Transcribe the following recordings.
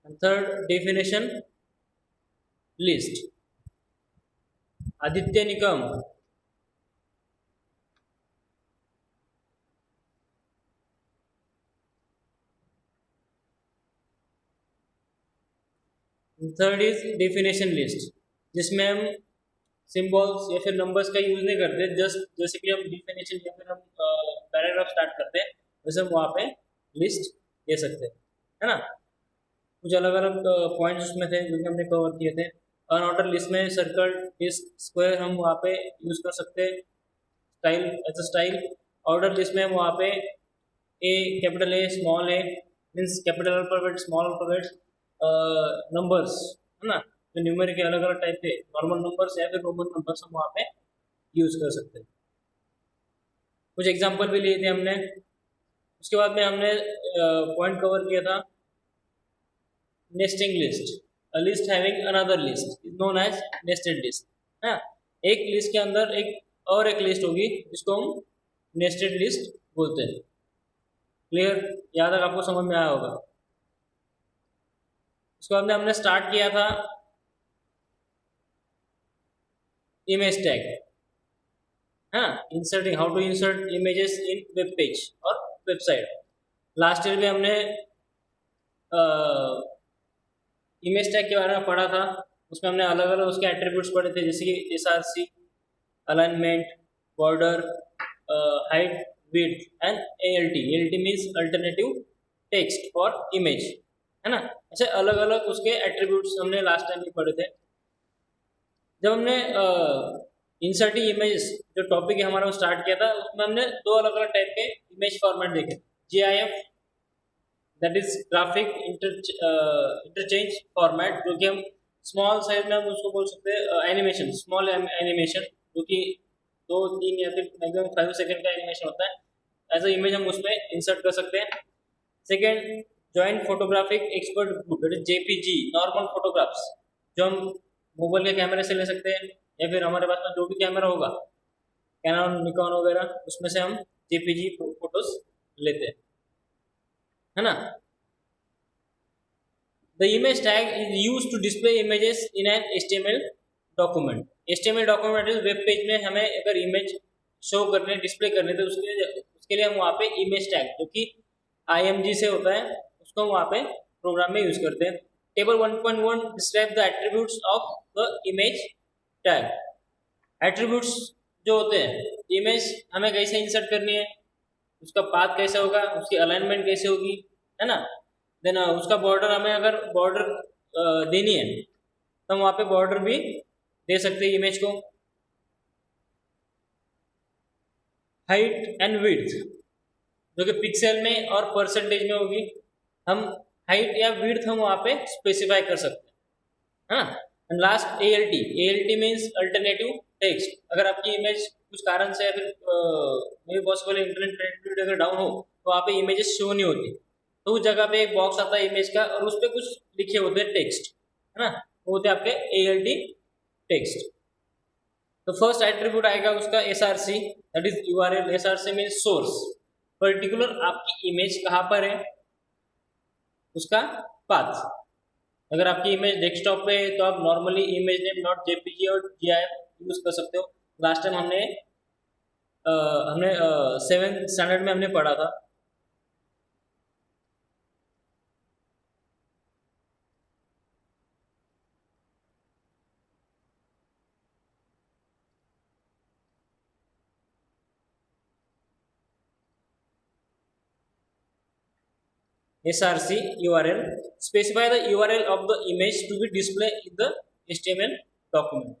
Third definition list, Aditya Nikam. Third is definition list, जिसमें हम symbols या फिर नंबर्स का यूज नहीं करते, जस्ट जैसे कि हम डिफिनेशन या फिर हम पैराग्राफ स्टार्ट करते हैं वैसे हम वहाँ पे लिस्ट दे सकते हैं, है ना। कुछ अलग अलग पॉइंट्स उसमें थे जो कि हमने कवर किए थे। अनऑर्डर लिस्ट में सर्कल, डिस्क, स्क्वायर हम वहाँ पे यूज कर सकते हैं style as a style. Order list में हम वहाँ पे A, capital A, small A means capital alphabet, small alphabet, numbers, है ना, जो न्यूमेरिक के अलग अलग टाइप के नॉर्मल नंबर्स या फिर रोमन नंबर्स हम वहाँ पे यूज कर सकते हैं। कुछ एग्जांपल भी लिए थे हमने। उसके बाद में हमने पॉइंट कवर किया था nesting list, a list having another list is known as nested list, है। एक लिस्ट के अंदर एक और एक लिस्ट होगी जिसको हम नेस्टेड लिस्ट बोलते हैं। क्लियर, यहाँ तक आपको समझ में आया होगा। उसके बाद में हमने स्टार्ट किया था इमेज टैग, हाँ, inserting, how to insert images in web page और वेबसाइट। लास्ट ईयर में हमने इमेज टैग के बारे में पढ़ा था। उसमें हमने अलग अलग उसके एट्रीब्यूट्स पढ़े थे, जैसे कि SRC, alignment, border, height, width and ALT। ALT means alternative text for image, है ना। ऐसे अलग अलग उसके एट्रीब्यूट्स हमने लास्ट टाइम भी पढ़े थे। जब हमने इंसर्टिंग इमेज जो टॉपिक है हमारा वो स्टार्ट किया था, उसमें हमने दो अलग अलग टाइप के इमेज फॉर्मेट देखे। GIF, that is graphic interchange format, जो कि हम स्मॉल साइज में हम उसको बोल सकते हैं एनिमेशन, स्मॉल एनिमेशन, जो कि 2-3 या फिर मैक्सिमम 5 सेकंड का एनिमेशन होता है। एज अ इमेज हम उसमें इंसर्ट कर सकते हैं। Second, joint photographic expert group, that is JPG, normal photographs, जो हम मोबाइल के कैमरे से ले सकते हैं या फिर हमारे पास में जो भी कैमरा होगा, कैनन, निकॉन वगैरह, उसमें से हम JPG फोटोज लेते हैं, है ना। The image tag is used to display images in an HTML document. HTML document is web page में हमें अगर इमेज शो करने, डिस्प्ले करने, तो उसके लिए हम वहाँ पे इमेज टैग, जो कि IMG से होता है, उसको हम वहाँ पे प्रोग्राम में यूज करते हैं। Table 1.1 describe the attributes of the image tag. Attributes जो होते हैं, इमेज हमें कैसे इंसर्ट करनी है, उसका पाथ कैसे होगा, उसकी अलाइनमेंट कैसे होगी, है ना। देन उसका बॉर्डर, हमें अगर बॉर्डर देनी है तो हम वहाँ पे बॉर्डर भी दे सकते हैं इमेज को। हाइट एंड विड्थ, जो कि पिक्सल में और परसेंटेज में होगी। हम हाइट या विड्थ हम वहाँ पे स्पेसिफाई कर सकते हैं, हाँ। And last ALT, ALT means alternative text. अगर आपकी इमेज कुछ कारण से या फिर may be possible internet connectivity अगर डाउन हो तो वहाँ पे इमेजेस शो नहीं होती, तो उस जगह पे एक बॉक्स आता है इमेज का और उस पर कुछ लिखे होते हैं टेक्स्ट, है ना, वो होते हैं आपके ALT टेक्स्ट। तो फर्स्ट एट्रीब्यूट आएगा उसका SRC, that is URL। SRC means source, particular आपकी इमेज कहाँ पर है उसका पाथ। अगर आपकी इमेज डेस्कटॉप पे है तो आप normally image name dot JPG और GIF यूज कर सकते हो। लास्ट टाइम हमने 7th स्टैंडर्ड में हमने पढ़ा था। SRC URL specify the URL of the image to be displayed in the HTML document।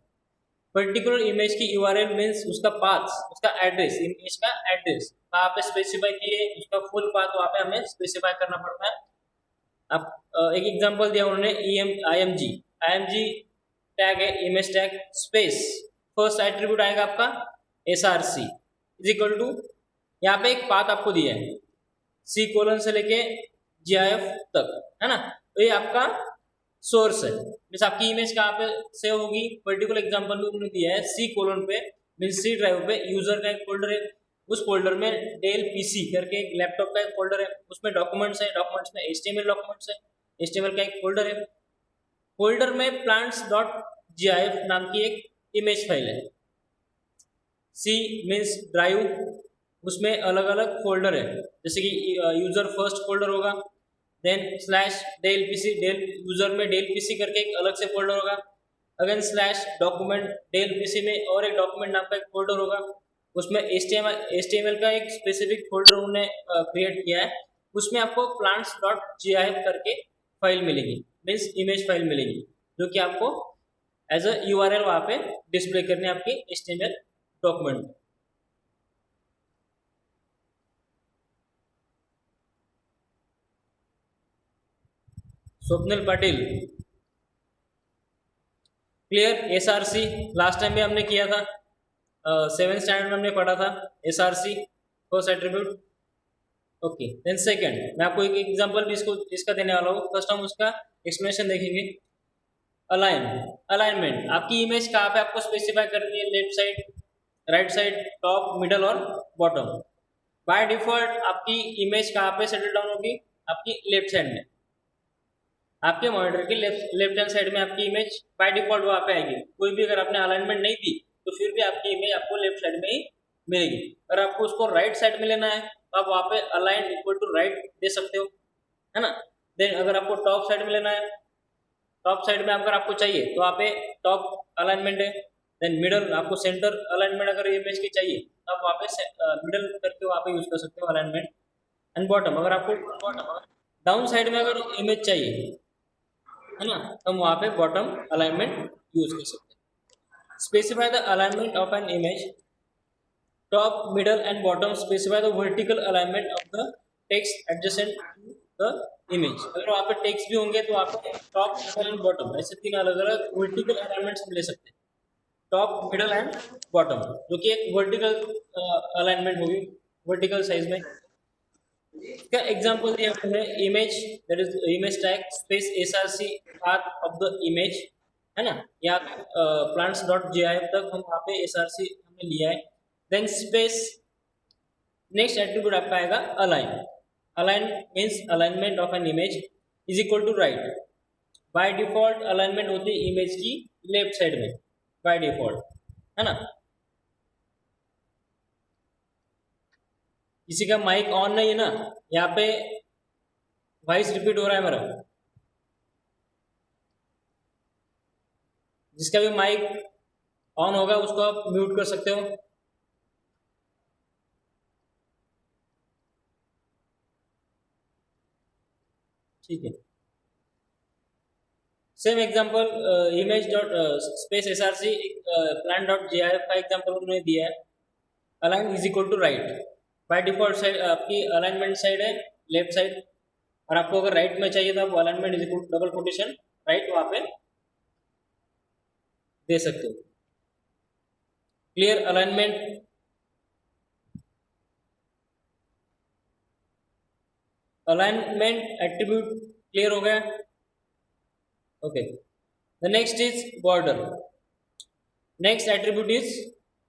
Particular image की URL मीन्स उसका पाथ, उसका एड्रेस, इमेज का एड्रेस वहाँ पे स्पेसिफाई किए, उसका फुल पाथ वहाँ पे हमें स्पेसिफाई करना पड़ता है। अब एक एग्जांपल दिया उन्होंने IMG टैग है, image tag space, first attribute आएगा आपका SRC इज इक्वल टू, यहाँ पे एक पाथ आपको दिया है C: से लेके GIF तक, है ना। तो ये आपका सोर्स है, मीन्स आपकी इमेज कहाँ पे सेव होगी। पर्टिकुलर एग्जांपल में उन्होंने दिया है C: पे, मीन्स C ड्राइव पे यूजर का एक फोल्डर है, उस फोल्डर में डेल PC करके एक लैपटॉप का एक फोल्डर है, उसमें डॉक्यूमेंट्स है, डॉक्यूमेंट्स में HTML डॉक्यूमेंट्स है, HTML का एक फोल्डर है, फोल्डर में plants डॉट gif नाम की एक इमेज फाइल है। C मीन्स ड्राइव, उसमें अलग अलग फोल्डर है, जैसे कि यूजर फर्स्ट फोल्डर होगा, then slash Dell PC, Dell user में डेल पीसी करके एक अलग से फोल्डर होगा, again slash document, Dell PC में और एक डॉक्यूमेंट नाम का एक फोल्डर होगा, उसमें HTML का एक स्पेसिफिक फोल्डर उन्होंने क्रिएट किया है, उसमें आपको plants डॉट gif करके फाइल मिलेगी, मीन्स इमेज फाइल मिलेगी, जो कि आपको एज अ URL वहाँ पे डिस्प्ले करनी है आपकी HTML document. Swapnil Patil, clear. SRC last time भी हमने किया था, 7th स्टैंडर्ड में हमने पढ़ा था SRC first attribute. Okay, then second मैं आपको एक एग्जांपल भी इसका देने वाला हूँ। फर्स्ट हम उसका एक्सप्लेनेशन देखेंगे। अलाइनमेंट, आपकी इमेज कहाँ पे आपको स्पेसिफाई करनी है, left side, right side, top, middle और बॉटम। बाय डिफॉल्ट आपकी इमेज कहाँ पे सेटल डाउन होगी, आपकी लेफ्ट साइड में, आपके मॉनिटर की लेफ्ट हैंड साइड में आपकी इमेज बाय डिफॉल्ट वहाँ पे आएगी। कोई भी अगर आपने अलाइनमेंट नहीं दी तो फिर भी आपकी इमेज आपको लेफ्ट साइड में ही मिलेगी। अगर आपको उसको राइट साइड में लेना है तो आप वहाँ पे अलाइन इक्वल टू राइट दे सकते हो, है ना। देन अगर आपको टॉप साइड में लेना है, टॉप साइड में अगर आपको चाहिए तो वहाँ पे टॉप अलाइनमेंट है। देन मिडल, आपको सेंटर अलाइनमेंट अगर इमेज की चाहिए तो आप वहाँ पे मिडल करके वहाँ पे यूज कर सकते हो अलाइनमेंट। एंड बॉटम, अगर आपको डाउन साइड में अगर इमेज चाहिए, है ना, तो हम वहाँ पे बॉटम अलाइनमेंट यूज कर सकते हैं। Specify the alignment of an image, top, middle and bottom specify the vertical alignment of the text adjacent to the image. अगर वहाँ पे टेक्स्ट भी होंगे तो वहाँ पे टॉप, मिडल एंड बॉटम ऐसे 3 अलग अलग वर्टिकल अलाइनमेंट्स हम ले सकते हैं, टॉप, मिडल एंड बॉटम, जो कि एक वर्टिकल अलाइनमेंट होगी, वर्टिकल साइज में। इसका एग्जांपल दिया हमने, image that is image tag space SRC path of the image, है ना, या plants डॉट gif तक हम वहाँ पे SRC हमने लिया है। देन स्पेस, नेक्स्ट एट्रीब्यूट आपका आएगा align. Align means alignment of an image is equal to right. By default alignment होती है इमेज की लेफ्ट साइड में बाय डिफॉल्ट, है ना। किसी का माइक ऑन नहीं है ना, यहाँ पे वॉइस रिपीट हो रहा है मेरा, जिसका भी माइक ऑन होगा उसको आप म्यूट कर सकते हो। ठीक है, same example image dot space SRC plant dot gif का एग्जांपल उन्होंने दिया है। Align is equal to right, by default side आपकी अलाइनमेंट साइड है लेफ्ट साइड, और आपको अगर राइट में चाहिए तो आप alignment is equal to double quotation right वहाँ पे दे सकते हो। Clear alignment. Alignment attribute clear हो गया। Okay, the next is border. Next attribute is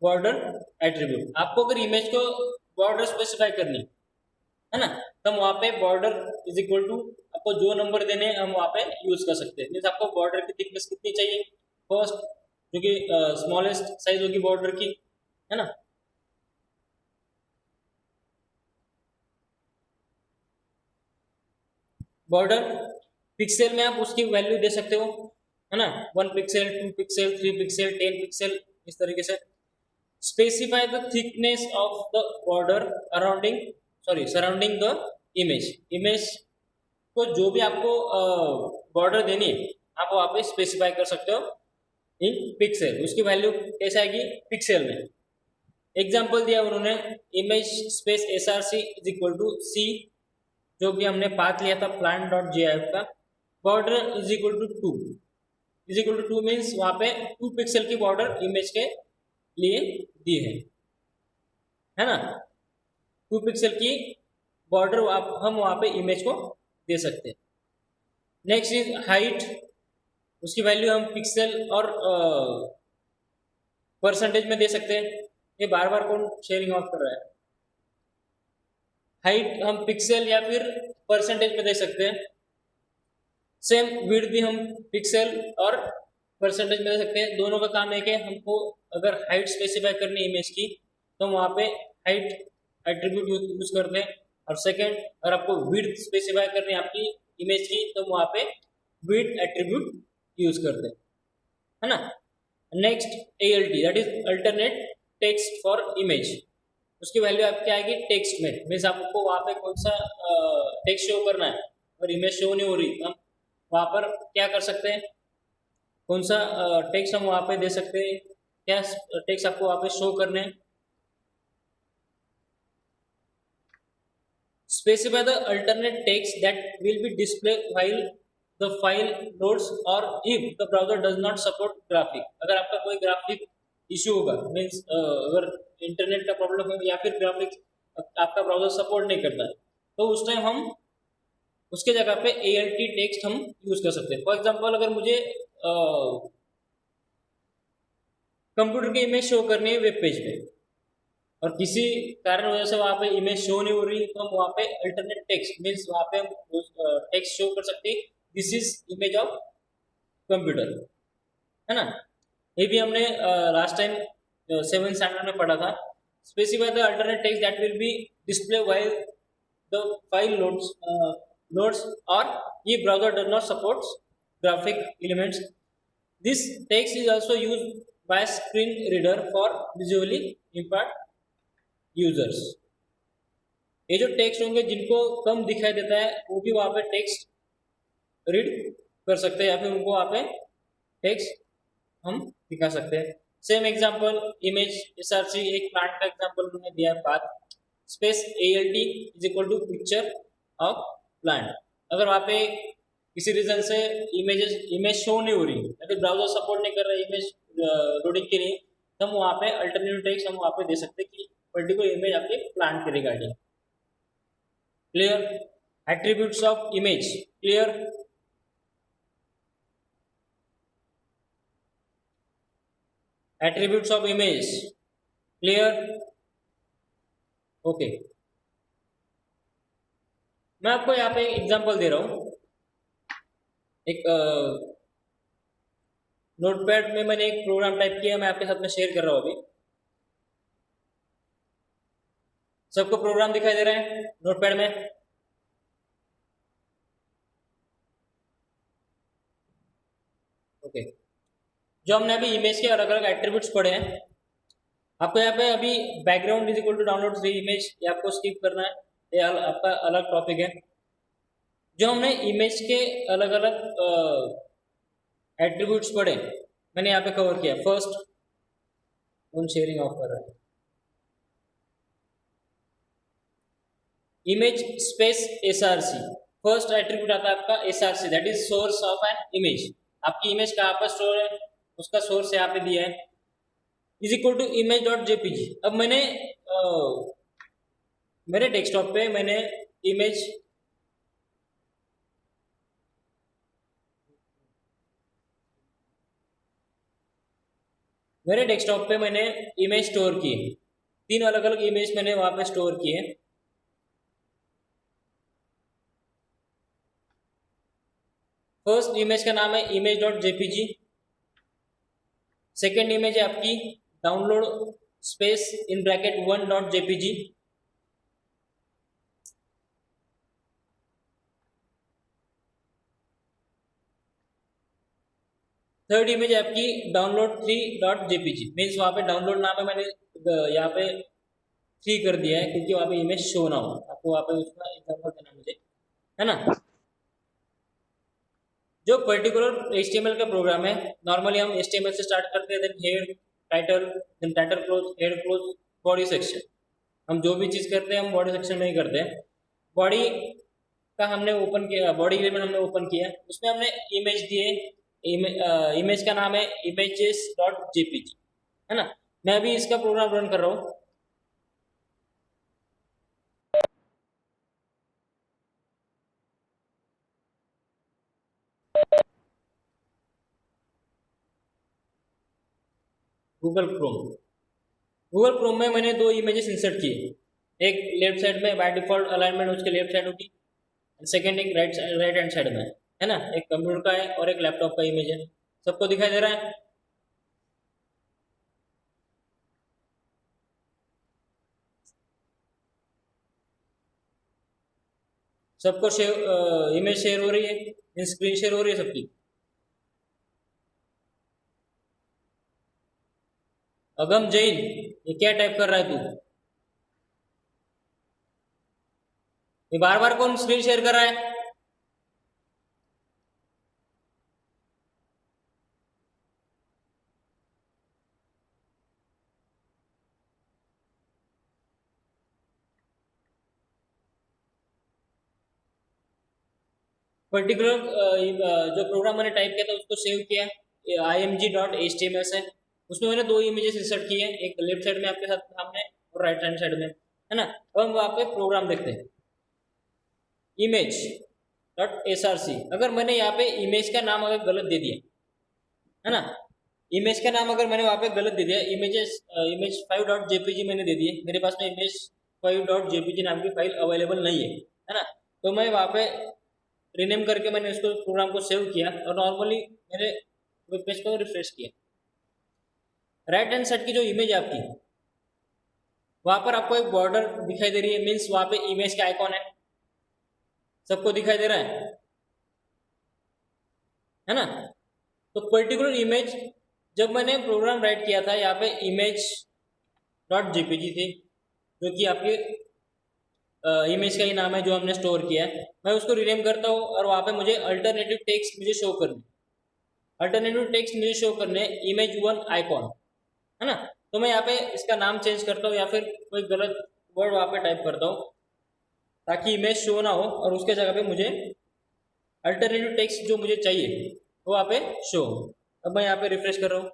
border attribute. आपको अगर इमेज को बॉर्डर स्पेसिफाई करनी है ना, तो हम वहाँ पे बॉर्डर इज इक्वल टू, आपको जो नंबर देने हम वहाँ पे यूज कर सकते हैं। मीन्स आपको बॉर्डर की थिकनेस कितनी चाहिए, फर्स्ट जो कि स्मॉलेस्ट साइज होगी बॉर्डर की, है ना। बॉर्डर पिक्सल में आप उसकी वैल्यू दे सकते हो, है ना, 1 पिक्सल, 2 पिक्सल, 3 पिक्सल, 10 पिक्सल, इस तरीके से। Specify the thickness of the border surrounding the image. Image को जो भी आपको बॉर्डर देनी है आप वहाँ पे स्पेसिफाई कर सकते हो इन पिक्सल। उसकी वैल्यू कैसे आएगी, पिक्सल में। एग्जाम्पल दिया उन्होंने, image space SRC is equal to C, जो कि हमने पाथ लिया था प्लांट डॉट gif का, border is equal to 2, is equal to 2 means वहाँ पे 2 पिक्सल की बॉर्डर इमेज के लिए दी है ना। 2 पिक्सल की बॉर्डर हम वहाँ पे इमेज को दे सकते हैं। नेक्स्ट इज हाइट, उसकी वैल्यू हम पिक्सल और परसेंटेज में दे सकते हैं। ये बार बार कौन शेयरिंग ऑफ कर रहा है। हाइट हम पिक्सल या फिर परसेंटेज में दे सकते हैं। सेम विड्थ भी हम पिक्सल और परसेंटेज में दे सकते हैं। दोनों का काम एक है, हमको अगर हाइट स्पेसिफाई करनी है इमेज की तो वहाँ पे हाइट एट्रीब्यूट यूज करते हैं, और सेकंड अगर आपको विड्थ स्पेसिफाई करनी है आपकी इमेज की तो वहाँ पे विड्थ एट्रीब्यूट यूज करते हैं, है ना। Next ALT, that is alternate text for image. उसकी वैल्यू आपकी आएगी टेक्स्ट में, मीन्स आपको वहाँ पे कौन सा टेक्स्ट शो करना है। अगर इमेज शो नहीं हो रही हम वहाँ पर क्या कर सकते हैं, कौन सा टेक्स्ट हम वहाँ पे दे सकते हैं, क्या टेक्स्ट आपको वहाँ पे शो करने हैं। Specify the alternate text that will be display while the file loads और if the browser does not support graphic. अगर आपका कोई ग्राफिक इश्यू होगा, मीन्स अगर इंटरनेट का प्रॉब्लम हो या फिर ग्राफिक्स आपका ब्राउजर सपोर्ट नहीं करता है, तो उस टाइम हम उसके जगह पे ALT टेक्स्ट हम यूज कर सकते हैं। फॉर एग्जांपल अगर मुझे कंप्यूटर की इमेज शो करनी है वेब पेज पे और किसी कारण वजह से वहाँ पे इमेज शो नहीं हो रही, तो हम वहाँ पे अल्टरनेट टेक्स्ट मीन्स वहाँ पे हम टेक्स्ट शो कर सकते हैं, this is image of computer, है ना। ये भी हमने लास्ट टाइम 7th स्टैंडर्ड में पढ़ा था। Specify the alternate text that will be display while the file loads और ये browser does not supports graphic elements. This text is also used by screen reader for visually impaired users. ये जो text होंगे जिनको कम दिखाई देता है वो भी वहाँ पे टेक्स्ट रीड कर सकते हैं या फिर उनको वहाँ पे टेक्स्ट हम दिखा सकते हैं। सेम एग्जांपल इमेज SRC एक प्लांट का एग्जांपल मैंने दिया है, बात space ALT is equal to picture of plant. अगर वहाँ पे किसी रीजन से इमेज शो नहीं हो रही या फिर ब्राउजर सपोर्ट नहीं कर रहा इमेज लोडिंग के लिए, तो हम वहाँ पे अल्टरनेटिव टेक्स्ट हम वहाँ पे दे सकते हैं कि पर्टिकुलर इमेज आपके प्लांट के regarding. Clear? Attributes of image clear? Attributes of image clear? Okay, मैं आपको यहाँ पे एक एग्जांपल दे रहा हूँ। एक नोटपैड में मैंने एक प्रोग्राम टाइप किया, मैं आपके साथ में शेयर कर रहा हूँ अभी। सबको प्रोग्राम दिखाई दे रहा है नोटपैड में? ओके, जो हमने अभी इमेज के अलग अलग एट्रीब्यूट्स पढ़े हैं, आपको यहाँ पे अभी background is equal to download 3 image, ये आपको स्किप करना है, ये आपका अलग टॉपिक है। जो हमने इमेज के अलग अलग एट्रीब्यूट्स पढ़े मैंने यहाँ पे कवर किया। फर्स्ट, उन शेयरिंग ऑफ कर रहा है, image space SRC। First attribute आता है आपका SRC, that is source of an image. आपकी इमेज कहाँ पर स्टोर है, उसका सोर्स यहाँ पे दिया है, is equal to image dot JPG। अब मैंने मेरे डेस्कटॉप पे मैंने इमेज स्टोर की है, 3 अलग अलग इमेज मैंने वहां पे स्टोर किए। फर्स्ट इमेज का नाम है image dot JPG। Second image है आपकी download space in bracket 1 dot JPG। Third image है आपकी डाउनलोड 3 डॉट JPG, मीन्स वहाँ पे डाउनलोड नाम है, मैंने यहाँ पे 3 कर दिया है क्योंकि वहाँ पे इमेज शो ना हो। आपको वहाँ पे उसका एग्जाम्पल देना मुझे, है ना। जो पर्टिकुलर HTML का प्रोग्राम है, नॉर्मली हम HTML से स्टार्ट करते हैं, then head title, then title close, head close, body section. हम जो भी चीज़ करते हैं हम बॉडी सेक्शन में ही करते हैं। बॉडी का हमने ओपन किया, बॉडी एलिमेंट हमने ओपन किया, उसमें हमने इमेज दिए, इमेज का नाम है images डॉट JPG, है ना। मैं अभी इसका प्रोग्राम रन कर रहा हूँ। गूगल क्रोम में मैंने 2 इमेजेस इंसर्ट किए, एक लेफ्ट साइड में बाय डिफॉल्ट अलाइनमेंट उसके लेफ्ट साइड होगी, सेकेंड एक राइट हैंड साइड में। है ना, एक कंप्यूटर का है और एक लैपटॉप का इमेज है। सबको दिखाई दे रहा है? सबको शेयर इमेज शेयर हो रही है, स्क्रीन शेयर हो रही है सबकी? अगम जैन, ये क्या टाइप कर रहा है तू? ये बार बार कौन स्क्रीन शेयर कर रहा है? पर्टिकुलर जो प्रोग्राम मैंने टाइप किया था उसको सेव किया, img.htms है। उसमें मैंने दो इमेजेस इंसर्ट किए, एक लेफ्ट साइड में आपके साथ सामने और राइट हैंड साइड में, है ना। अब हम वहाँ पे प्रोग्राम देखते हैं, image dot S R C. अगर मैंने यहाँ पे इमेज का नाम अगर गलत दे दिया, है ना, इमेज का नाम अगर मैंने वहाँ पे गलत दे दिया, इमेज 5.jpg मैंने दे दिए, मेरे पास में इमेज 5.jpg नाम की फाइल अवेलेबल नहीं है ना। तो मैं वहाँ पे रीनेम करके मैंने इसको प्रोग्राम को सेव किया और नॉर्मली मेरे वेब पेज को रिफ्रेश किया। राइट हैंड साइड की जो इमेज है आपकी, वहाँ पर आपको एक बॉर्डर दिखाई दे रही है, मीन्स वहाँ पे इमेज का आइकॉन है। सबको दिखाई दे रहा है ना। तो पर्टिकुलर इमेज, जब मैंने प्रोग्राम राइट किया था, यहाँ पे इमेज डॉट जेपीजी थी, जो कि आपके इमेज का ही नाम है जो हमने स्टोर किया है। मैं उसको रीनेम करता हूँ और वहाँ पे मुझे अल्टरनेटिव टेक्स्ट मुझे शो करने, अल्टरनेटिव टेक्स्ट मुझे शो करने इमेज वन आइकॉन, है ना। तो मैं यहाँ पे इसका नाम चेंज करता हूँ या फिर कोई गलत वर्ड वहाँ पे टाइप करता हूँ ताकि इमेज शो ना हो और उसके जगह पे मुझे अल्टरनेटिव टेक्स्ट जो मुझे चाहिए वो वहाँ पे शो हो। अब मैं यहाँ पे रिफ्रेश कर रहा हूँ,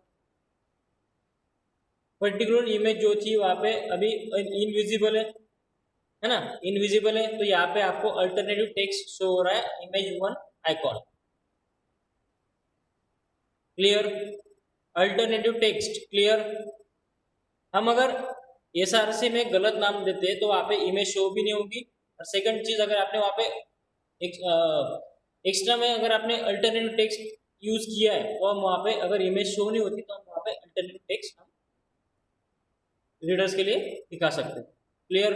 पर्टिकुलर इमेज जो थी वहाँ पे अभी इनविजिबल है ना, इनविजिबल है। तो यहाँ पे आपको अल्टरनेटिव टेक्स्ट शो हो रहा है, image one icon. Clear? Alternative text clear. हम अगर एसआरसी में गलत नाम देते हैं तो वहाँ पे इमेज शो भी नहीं होगी। और सेकंड चीज, अगर आपने वहाँ पे एक्स्ट्रा में अगर आपने अल्टरनेटिव टेक्स्ट यूज किया है तो हम वहाँ पे अगर इमेज शो नहीं होती तो हम वहाँ पे अल्टरनेटिव टेक्स्ट हम रीडर्स के लिए दिखा सकते हैं। क्लियर?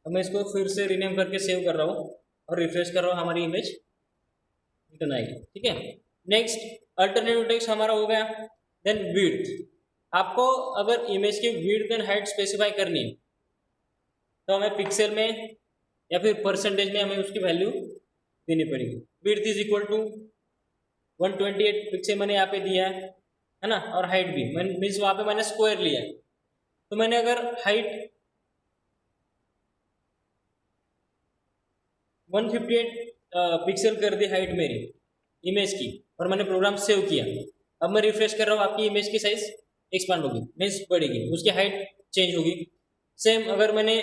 अब मैं इसको फिर से रीनेम करके सेव कर रहा हूँ और रिफ्रेश कर रहा हूँ, हमारी इमेज रिटर्न आएगी। ठीक है, नेक्स्ट अल्टरनेटिव टेक्स्ट हमारा हो गया। देन विड्थ, आपको अगर इमेज की विड्थ एंड हाइट स्पेसिफाई करनी है तो हमें पिक्सल में या फिर परसेंटेज में हमें उसकी वैल्यू देनी पड़ेगी। Width is equal to 128 pixel मैंने यहाँ पे दिया है ना, और हाइट भी मीन्स वहाँ पे मैंने स्क्वायर लिया है। तो मैंने अगर हाइट 158 पिक्सल कर दी हाइट मेरी इमेज की और मैंने प्रोग्राम सेव किया। अब मैं रिफ्रेश कर रहा हूँ, आपकी इमेज की साइज एक्सपांड होगी, मीन्स बढ़ेगी, उसकी हाइट चेंज होगी। सेम अगर मैंने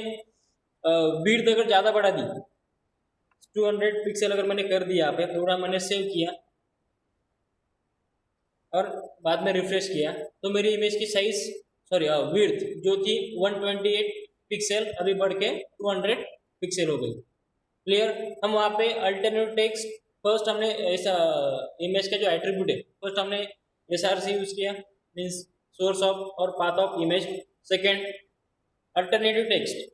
विड्थ अगर ज़्यादा बढ़ा दी, 200 पिक्सल अगर मैंने कर दिया, यहाँ पे प्रोग्राम मैंने सेव किया और बाद में रिफ्रेश किया, तो मेरी इमेज की साइज सॉरी विड्थ जो थी 128 पिक्सल अभी बढ़ के 200 पिक्सल हो गई। क्लियर? हम वहाँ पे अल्टरनेटिव टेक्स्ट, फर्स्ट हमने ऐसा इमेज का जो एट्रीब्यूट है, फर्स्ट हमने एसआरसी यूज किया, मीन्स सोर्स ऑफ और path of image. Second alternative text,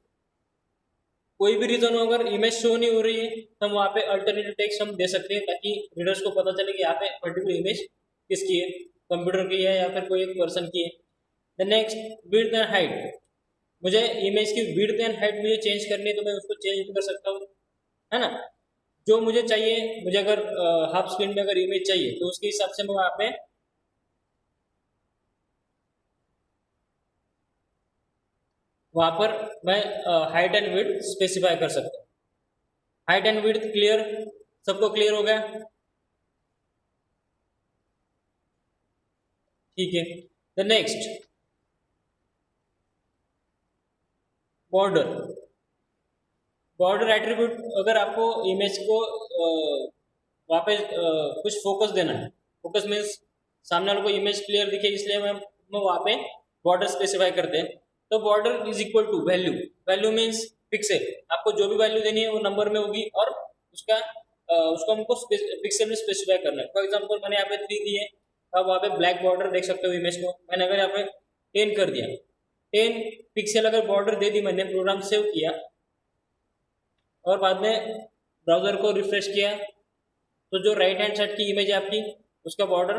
कोई भी रीजन हो अगर इमेज शो नहीं हो रही है तो हम वहाँ पे अल्टरनेटिव टेक्स्ट हम दे सकते हैं ताकि रीडर्स को पता चले कि यहाँ पे पर्टिकुलर इमेज किसकी है, कंप्यूटर की है या फिर कोई एक पर्सन की है। The next width and height, मुझे इमेज की विड्थ एंड हाइट मुझे चेंज करनी है तो मैं उसको चेंज कर सकता हूँ, है ना। जो मुझे चाहिए, मुझे अगर हाफ स्क्रीन में अगर इमेज चाहिए तो उसके हिसाब से मैं वहाँ पे वहाँ पर मैं हाइट एंड विड्थ स्पेसिफाई कर सकता हूँ। Height and width clear? सबको क्लियर हो गया? ठीक है, the next border. Border attribute, अगर आपको इमेज को वहाँ पे कुछ फोकस देना है, फोकस मीन्स सामने वाले को इमेज क्लियर दिखे, इसलिए हम वहाँ पे बॉर्डर स्पेसिफाई करते हैं। तो border is equal to value, value means pixel, आपको जो भी वैल्यू देनी है वो नंबर में होगी और उसका उसको हमको पिक्सल में स्पेसिफाई करना है। फॉर एग्जांपल मैंने यहाँ पे 3 दिए, अब वहाँ पे ब्लैक बॉर्डर देख सकते हो इमेज को। मैंने अगर यहाँ पे 10 कर दिया, 10 पिक्सल अगर बॉर्डर दे दी, मैंने प्रोग्राम सेव किया और बाद में ब्राउजर को रिफ्रेश किया, तो जो राइट हैंड साइड की इमेज है आपकी, उसका बॉर्डर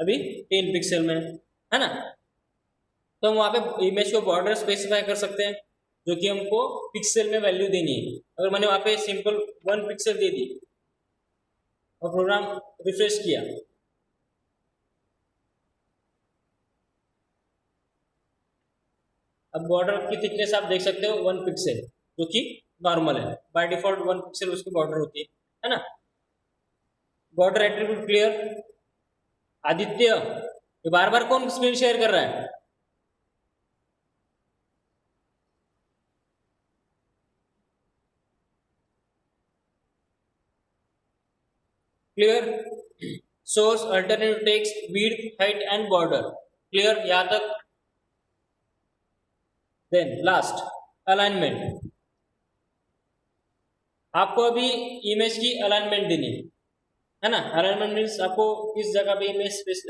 अभी 10 पिक्सल में है ना। तो हम वहाँ पे इमेज को बॉर्डर स्पेसिफाई कर सकते हैं, जो कि हमको पिक्सल में वैल्यू देनी है। अगर मैंने वहाँ पे सिंपल 1 पिक्सल दे दी और प्रोग्राम रिफ्रेश किया, अब बॉर्डर की थिकनेस आप देख सकते हो 1 पिक्सल, जो कि नॉर्मल है। बाय डिफॉल्ट 1 पिक्सल उसकी बॉर्डर होती है ना। Border attribute clear. आदित्य, ये बार बार कौन स्क्रीन शेयर कर रहा है? Clear. Source, alternative text, width, height and border clear यहाँ तक। Then last alignment. आपको अभी इमेज की अलाइनमेंट देनी है ना। अलाइनमेंट मीन्स आपको किस जगह पे इमेज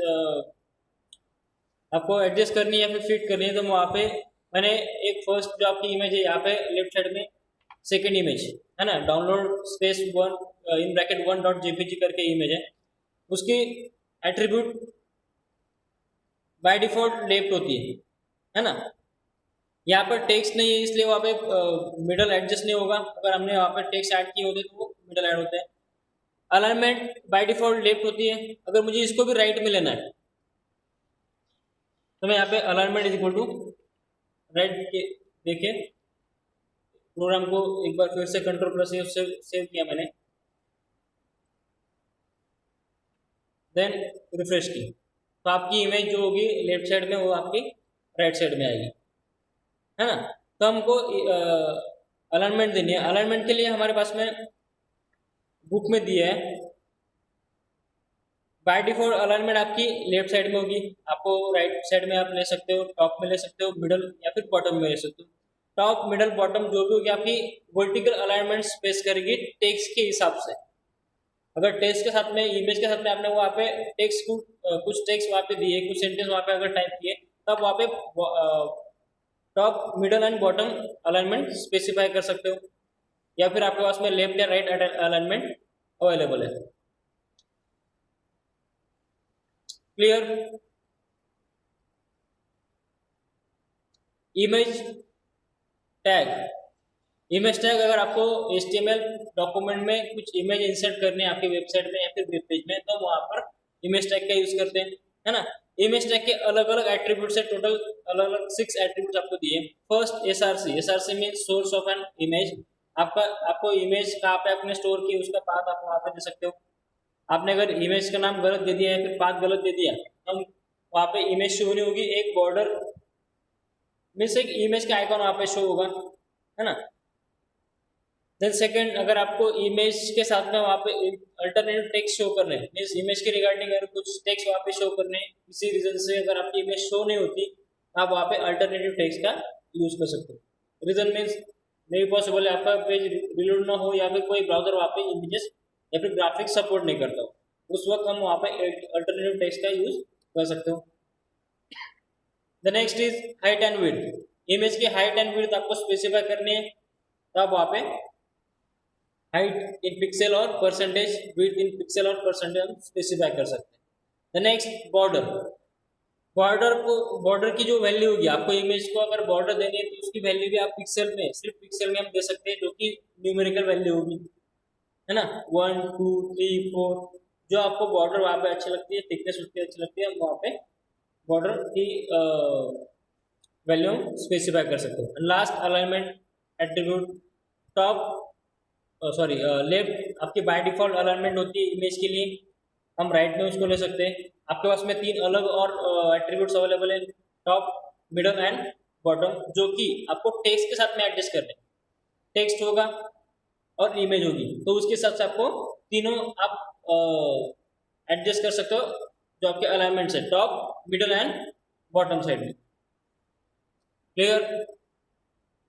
आपको एडजस्ट करनी है या फिर फिट करनी है। तो वहाँ पे मैंने एक फर्स्ट जो आपकी इमेज है यहाँ पे लेफ्ट साइड में, सेकेंड इमेज है ना, download space 1 in bracket 1.jpg करके इमेज है, उसकी एट्रीब्यूट बाय डिफॉल्ट लेफ्ट होती है ना। यहाँ पर टेक्स्ट नहीं है इसलिए वहाँ पे मिडल एडजस्ट नहीं होगा। अगर हमने वहाँ पे टेक्स्ट ऐड किए होते तो वो मिडल ऐड होते हैं। अलाइनमेंट बाय डिफॉल्ट लेफ्ट होती है। अगर मुझे इसको भी राइट में लेना है तो मैं यहाँ पे alignment is equal to right के देखे प्रोग्राम को एक बार फिर से कंट्रोल प्लस सेव किया मैंने, देन रिफ्रेश की, तो आपकी इमेज जो होगी लेफ्ट साइड में वो आपकी राइट साइड में आएगी है ना। तो हमको अलाइनमेंट देनी है। अलाइनमेंट के लिए हमारे पास में बुक में दिया है बाय डिफॉल्ट अलाइनमेंट आपकी लेफ्ट साइड में होगी। आपको राइट साइड में आप ले सकते हो, टॉप में ले सकते हो, मिडल या फिर बॉटम में ले सकते हो। टॉप मिडल बॉटम जो भी होगी आपकी वर्टिकल अलाइनमेंट स्पेस करेगी टेक्स्ट के हिसाब से। अगर टेक्स्ट के साथ में, इमेज के साथ में आपने वहाँ पे टेक्स्ट को कुछ टेक्स्ट वहाँ पे दिए, कुछ सेंटेंस वहाँ पे अगर टाइप किए, तब वहाँ पे top middle and bottom alignment specify कर सकते हो, या फिर आपके पास में लेफ्ट या राइट अलाइनमेंट अवेलेबल है। Clear. Image tag. Image tag अगर आपको HTML डॉक्यूमेंट में कुछ इमेज इंसर्ट करने हैं आपकी वेबसाइट में या फिर वेब पेज में, तो वहां पर इमेज टैग का यूज करते हैं है ना। इमेज टैग के अलग अलग एट्रीब्यूट्स है, टोटल अलग अलग 6 एट्रीब्यूट्स आपको दिए। First SRC। SRC mean source of an image. आपको इमेज कहाँ पे आपने स्टोर की उसका पाथ आप वहाँ पे दे सकते हो। आपने अगर इमेज का नाम गलत दे दिया या फिर पाथ गलत दे दिया तो वहाँ पे इमेज शो नहीं होगी। एक बॉर्डर मीन्स एक इमेज का आइकॉन वहाँ पे शो होगा है ना। देन सेकंड, अगर आपको इमेज के साथ में वहाँ पे अल्टरनेटिव टेक्स्ट शो करने हैं, मीन्स इमेज के रिगार्डिंग अगर कुछ टेक्स्ट वहाँ पे शो करने हैं, किसी रीजन से अगर आपकी इमेज शो नहीं होती, आप वहाँ पे अल्टरनेटिव टेक्स्ट का यूज कर सकते हो। रीजन मीन्स नहीं पॉसिबल है, आपका पेज रिलोड ना हो या फिर कोई ब्राउजर वहाँ पे इमेजेस या फिर ग्राफिक्स सपोर्ट नहीं करता हो, उस वक्त हम वहाँ पे अल्टरनेटिव टेक्स्ट का यूज कर सकते हो। The next is height and width. Image की हाइट एंड विड्थ आपको स्पेसिफाई करनी है, तो आप वहाँ पे हाइट इन पिक्सल और परसेंटेज, विड्थ इन पिक्सल और परसेंटेज हम स्पेसिफाई कर सकते हैं। The next border. बॉर्डर की जो वैल्यू होगी, आपको इमेज को अगर बॉर्डर देनी है तो उसकी वैल्यू भी आप पिक्सल में, सिर्फ पिक्सल में हम दे सकते हैं, जो कि न्यूमेरिकल वैल्यू होगी है ना। 1 2 3 4 जो आपको बॉर्डर वहाँ पे अच्छी लगती है, थिकनेस उसकी अच्छी लगती है, वहाँ पे बॉर्डर की वैल्यू स्पेसिफाई कर सकते हो। Last alignment attribute. Top sorry left आपकी बाय डिफॉल्ट अलाइनमेंट होती है इमेज के लिए, हम राइट में उसको ले सकते हैं। आपके पास में 3 अलग और एट्रीब्यूट्स अवेलेबल है, टॉप मिडल एंड बॉटम, जो कि आपको टेक्स्ट के साथ में एडजस्ट करने। टेक्स्ट होगा और इमेज होगी, तो उसके हिसाब से आपको तीनों आप एडजस्ट कर सकते हो, जो आपके अलाइनमेंट्स है top middle and bottom side में। क्लियर।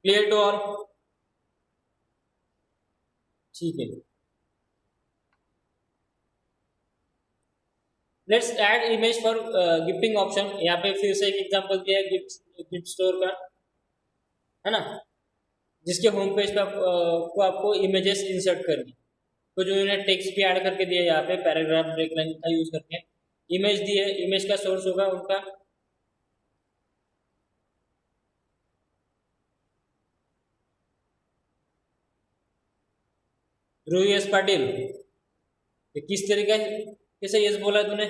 Clear to all. ठीक है, let's add image for gifting option. यहाँ पे फिर से एक एग्जांपल दिया है गिफ्ट स्टोर का, है ना, जिसके होम पेज पे को आपको इमेजेस इंसर्ट करनी। तो जो इन्होंने टेक्स्ट भी ऐड करके दिया है यहाँ पे, पैराग्राफ ब्रेक लाइन का यूज करके इमेज दी है। इमेज का सोर्स होगा उनका ध्रुव एस पाटिल। ये किस तरीके कैसे यस बोला तूने?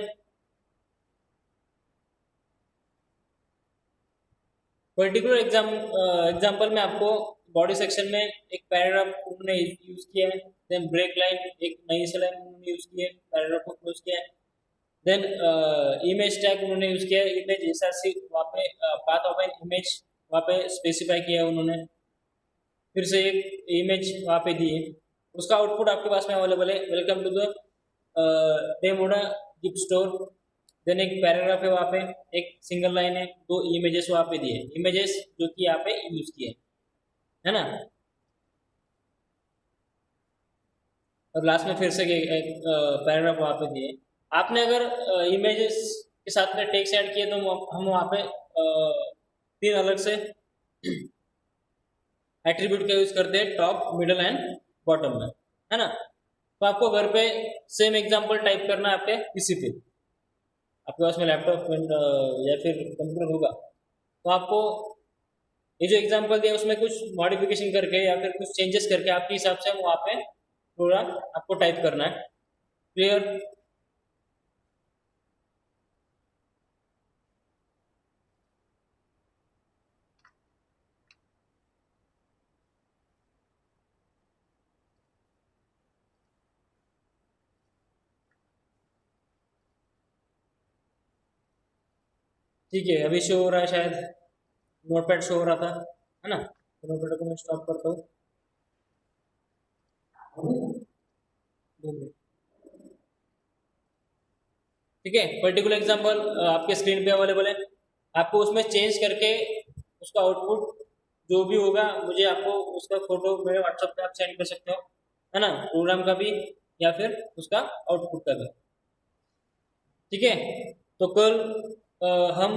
पर्टिकुलर एग्जाम्पल में आपको बॉडी सेक्शन में एक पैराग्राफ उन्होंने यूज किया है, देन ब्रेक लाइन एक नई से लाइन उन्होंने यूज की है, पैराग्राफ को क्लोज किया है, देन इमेज टैग उन्होंने यूज किया है, इमेज एसआरसी वहाँ पे पाथ ऑफ एन इमेज वहाँ पे स्पेसिफाई किया है उन्होंने, फिर से एक इमेज वहाँ पे दी है, उसका आउटपुट आपके पास में अवेलेबल है। Welcome to the Demoda gift store. Then एक पैराग्राफ है वहाँ पे, एक सिंगल लाइन है, दो इमेजेस वहाँ पे दिए, इमेजेस जो कि यहाँ पे यूज किए है ना। और लास्ट में फिर से एक पैराग्राफ वहाँ पे दिए। आपने अगर इमेजेस के साथ में टेक्स्ट ऐड किए तो हम वहाँ पे तीन अलग से एट्रीब्यूट का यूज करते हैं, टॉप मिडल एंड बॉटम में, है ना। तो आपको घर पे सेम एग्जांपल टाइप करना है आपके पीसी पे, आपके पास में लैपटॉप या फिर कंप्यूटर होगा, तो आपको ये जो एग्जांपल दिया उसमें कुछ मॉडिफिकेशन करके या फिर कुछ चेंजेस करके आपके हिसाब से वहाँ पे प्रोग्राम आपको टाइप करना है। क्लियर? ठीक है, अभी शो हो रहा है शायद, नोटपैड शो हो रहा था, है ना। तो नोटपैड को मैं स्टॉप करता हूँ। ठीक है, पर्टिकुलर एग्जांपल आपके स्क्रीन पे अवेलेबल है, आपको उसमें चेंज करके उसका आउटपुट जो भी होगा मुझे आपको उसका फोटो मेरे व्हाट्सएप पे आप सेंड कर सकते हो, है ना, प्रोग्राम का भी या फिर उसका आउटपुट का भी। ठीक है, तो कल हम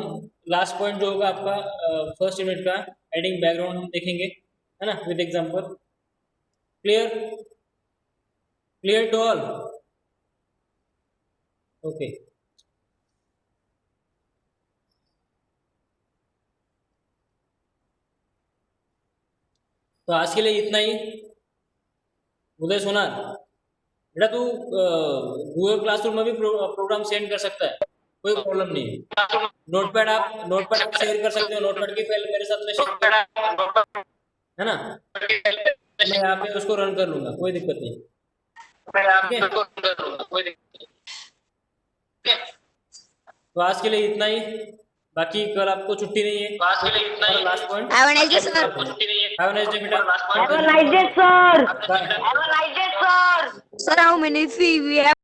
लास्ट पॉइंट जो होगा आपका फर्स्ट यूनिट का एडिंग बैकग्राउंड हम देखेंगे, है ना, with example. Clear? Clear to all? Okay, तो आज के लिए इतना ही। उदय सोनार बेटा, तू गूगल क्लासरूम में भी प्रोग्राम सेंड कर सकता है, कोई प्रॉब्लम नहीं है। नोटपैड आप शेयर कर सकते हो, नोटपैड की फाइल मेरे साथ में शेयर कर, है ना, मैं यहाँ पे उसको रन कर लूंगा, कोई दिक्कत नहीं। तो आज के लिए इतना ही, बाकी कल आपको छुट्टी नहीं है। आज के लिए इतना ही, last point. Have a nice day sir. Have a nice day बेटा। Have a nice day sir. Have a nice day sir. Sir, how many fee we have?